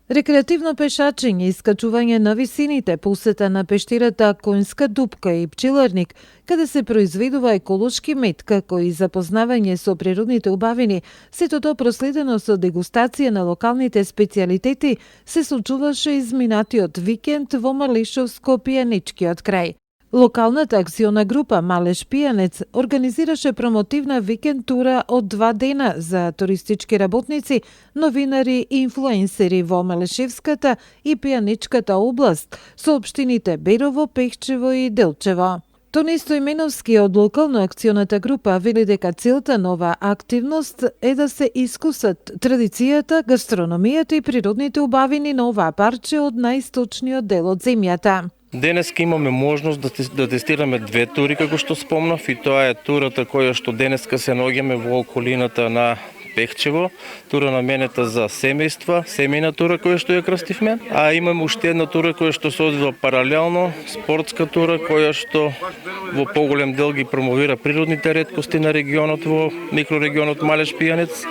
Рекреативно пешачење, искачување на висините, посета на пештирата Конјска дупка и пчеларник, каде се произведува еколошки мед, како и запознавање со природните убавини, сето тоа проследено со дегустација на локалните специјалитети, се случуваше изминатиот викенд во Малешовско-Пијаничкиот крај. Локалната акциона група Малеш Пијанец организираше промотивна викенд тура од 2 дена за туристички работници, новинари и инфлуенсери во Малешевската и Пијаничката област, со општините Берово, Пехчево и Делчево. Тони Стојменовски од локално акционата група вели дека целта на оваа активност е да се искусат традицијата, гастрономијата и природните убавини на оваа парче од најисточниот дел од земјата. Денеска имаме можност да тестираме 2 тури, како што спомнав, и тоа е турата која што денеска се наоѓаме во околината на Пехчево, тура наменета за семејства, семејна тура која што ја крстивме, а имаме уште една тура која што се одвива паралелно, спортска тура која што во поголем дел ги промовира природните реткости на регионот во микрорегионот Малеш Пијанец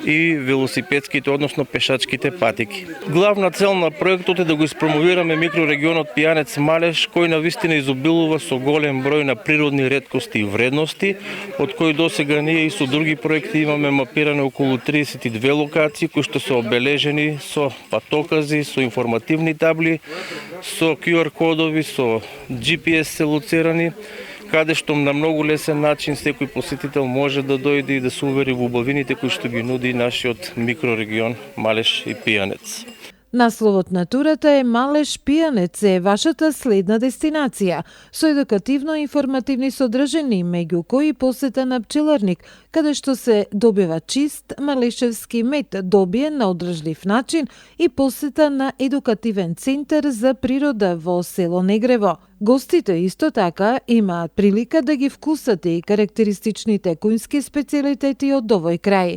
и велосипедските, односно пешачките патеки. Главна цел на проектот е да го испромовираме микрорегионот Пијанец Малеш, кој навистина изобилува со голем број на природни реткости и вредности, од кои досега ние и со други проекти имаме мапиране околу 32 локации кои што се обележени со патокази, со информативни табли, со QR кодови, со GPS се лоцирани, каде што на многу лесен начин секој посетител може да дојде и да се увери во убавините кои што ги нуди нашиот микрорегион Малеш и Пијанец. Насловот на турата е Малеш Пијанец е вашата следна дестинација, со едукативно-информативни содржини, меѓу кои посета на пчеларник, каде што се добива чист малешевски мед, добиен на одржлив начин, и посета на едукативен центар за природа во село Негрево. Гостите исто така имаат прилика да ги вкусат и карактеристичните конјски специјалитети од овој крај.